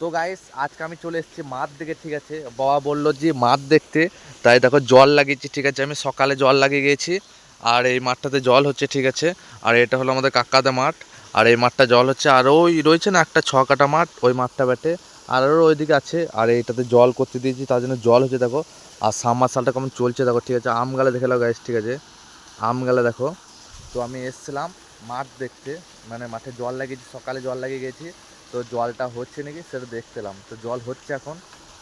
তো গাইস আজকে আমি চলে এসেছি মাঠ দেখে, ঠিক আছে। বাবা বললো যে মাঠ দেখতে, তাই দেখো জল লাগিয়েছি, ঠিক আছে। আমি সকালে জল লাগিয়ে গিয়েছি, আর এই মাঠটাতে জল হচ্ছে, ঠিক আছে। আর এটা হলো আমাদের কাকাদের মাঠ, আর এই মাঠটা জল হচ্ছে। আর ওই রয়েছে না একটা 6 কাঠা মাঠ, ওই মাঠটা বেটে আর আরও ওইদিকে আছে। আর এইটাতে জল করতে দিয়েছি, তার জন্য জল হচ্ছে দেখো। আর সাবমার্শালটা কেমন চলছে দেখো, ঠিক আছে। আম গালে দেখে নাও গাইস, ঠিক আছে। আম গালে দেখো। তো আমি এসেছিলাম মাঠ দেখতে, মানে মাঠে জল লাগিয়েছি, সকালে জল লাগিয়ে গেছি। তো জলটা হচ্ছে নাকি সেটা দেখছিলাম, তো জল হচ্ছে এখন।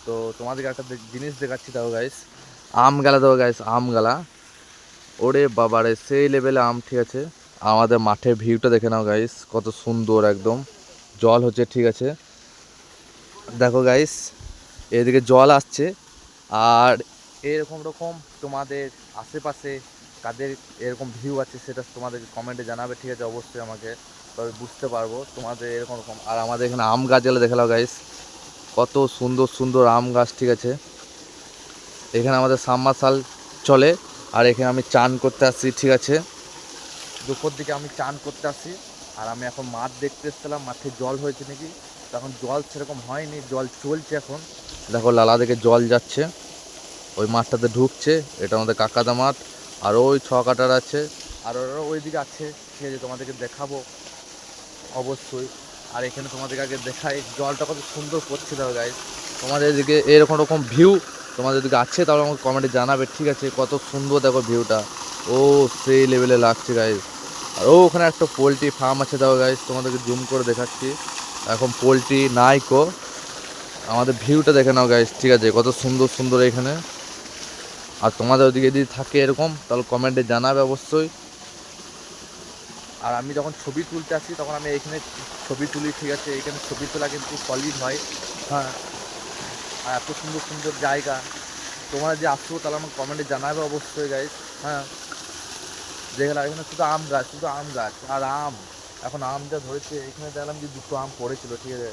তো তোমাদেরকে একটা জিনিস দেখাচ্ছি দেখো গাইস। আম গালা দেখো গাইস, আম গালা। ওরে বাবারে সেই লেভেলে আম, ঠিক আছে। আমাদের মাঠের ভিউটা দেখে নাও গাইস, কত সুন্দর একদম। জল হচ্ছে, ঠিক আছে। দেখো গাইস, এদিকে জল আসছে। আর এরকম রকম তোমাদের আশেপাশে কাদের এরকম ভিউ আছে সেটা তোমাদের কমেন্টে জানাবে, ঠিক আছে। অবশ্যই আমাকে, তবে বুঝতে পারবো তোমাদের এরকম রকম। আর আমাদের এখানে আম গাছ এলে দেখালাম গাইস, কত সুন্দর সুন্দর আম গাছ, ঠিক আছে। এখানে আমাদের সাবমার্শাল চলে। আর এখানে আমি চান করতে আসছি, ঠিক আছে। দুপুর দিকে আমি চান করতে আসি। আর আমি এখন মাঠ দেখতে এসেছিলাম, মাঠে জল হয়েছে নাকি। তখন জল সেরকম হয়নি, জল চলছে এখন। দেখো লালা দিকে জল যাচ্ছে, ওই মাঠটাতে ঢুকছে। এটা আমাদের কাকাদা মাঠ। আর ওই 6 কাঠার আছে, আর ওরা ওইদিকে আছে, ঠিক আছে। তোমাদেরকে দেখাবো অবশ্যই। আর এখানে তোমাদেরকে আগে দেখাই জলটা কত সুন্দর পড়ছে দেখো গাইস। তোমাদের এদিকে এরকম রকম ভিউ তোমাদের এদিকে আছে তাহলে আমাকে কমেন্টে জানাবে, ঠিক আছে। কত সুন্দর দেখো ভিউটা, ও সেই লেভেলে লাগছে গাইস। আর ও ওখানে একটা পোলট্রি ফার্ম আছে দেখো গাইস, তোমাদেরকে জুম করে দেখাচ্ছি। এখন পোলট্রি নাই কো। আমাদের ভিউটা দেখে নাও গাইস, ঠিক আছে, কত সুন্দর সুন্দর এখানে। আর তোমাদের ওদিকে যদি থাকে এরকম তাহলে কমেন্টে জানাবে অবশ্যই। আর আমি যখন ছবি তুলতে আসি তখন আমি এখানে ছবি তুলি, ঠিক আছে। এখানে ছবি তোলা কিন্তু সলিড হয়, হ্যাঁ। আর এত সুন্দর সুন্দর জায়গা, তোমরা যে আসছো তাহলে আমাকে কমেন্টে জানাবে অবশ্যই গাইস, হ্যাঁ। দেখলাম এখানে শুধু আম গাছ, শুধু আম গাছ আর আম। এখন আম যা ধরেছে, এখানে দেখলাম যে দুটো আম পড়েছিল, ঠিক আছে।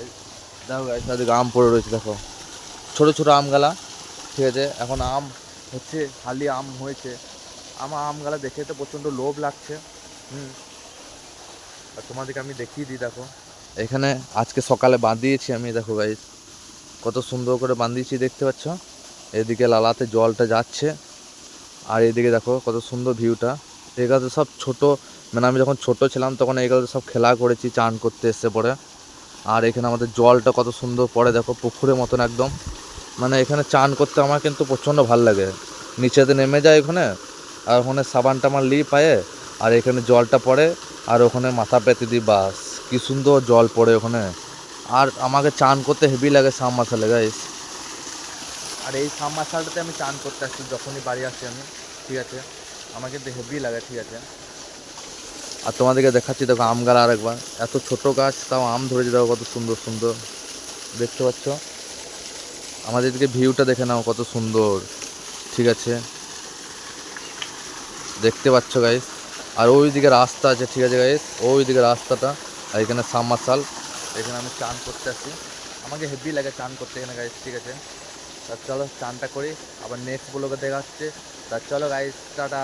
দেখো গাইস চারদিকে আম পড়ে রয়েছে দেখো, ছোটো ছোটো আম গালা, ঠিক আছে। এখন আম হচ্ছে, খালি আম হয়েছে। আমার আম গালা দেখে তো প্রচণ্ড লোভ লাগছে। হুম। আর তোমাদেরকে আমি দেখিয়ে দিই দেখো, এখানে আজকে সকালে বাঁধিয়েছি আমি, দেখো গাইস কত সুন্দর করে বাঁধিয়েছি, দেখতে পাচ্ছ। এদিকে লালাতে জলটা যাচ্ছে, আর এদিকে দেখো কত সুন্দর ভিউটা। এগুলো সব ছোট, মানে আমি যখন ছোট ছিলাম তখন এগুলো সব খেলা করেছি চান করতে এসে পরে। আর এখানে আমাদের জলটা কত সুন্দর পড়ে দেখো, পুকুরের মতন একদম। মানে এখানে চান করতে আমার কিন্তু প্রচণ্ড ভালো লাগে। নিচেতে নেমে যায় ওখানে, আর ওখানে সাবানটা আমার লি পায়ে, আর এখানে জলটা পড়ে, আর ওখানে মাথা পেতে দিই, বাস কি সুন্দর জল পড়ে ওখানে। আর আমাকে চান করতে হেভি লাগে সাবমার্শালে গাইস। আর এই সাবমার্শালটাতে আমি চান করতে আসছি যখনই বাড়ি আসি আমি, ঠিক আছে। আমার কিন্তু হেভি লাগে, ঠিক আছে। আর তোমাদেরকে দেখাচ্ছি দেখো আম গাছ আরেকবার, এত ছোট গাছ তাও আম ধরেছে দেখো, কত সুন্দর সুন্দর দেখতে পাচ্ছ। আমাদের এদিকে ভিউটা দেখে নাও কত সুন্দর, ঠিক আছে, দেখতে পাচ্ছ গাইস। আর ওই দিকে রাস্তা আছে, ঠিক আছে গাইস, ওই দিকে রাস্তাটা। আর এখানে সাবমার্শাল, এখানে আমি চান করতে আসি। আমাকে হেভি লাগে চান করতে এখানে গাইস, ঠিক আছে। তা চলো চানটা করি, আবার নেক্সট ব্লগে দেখা হচ্ছে। তা চলো গাইস, টাটা।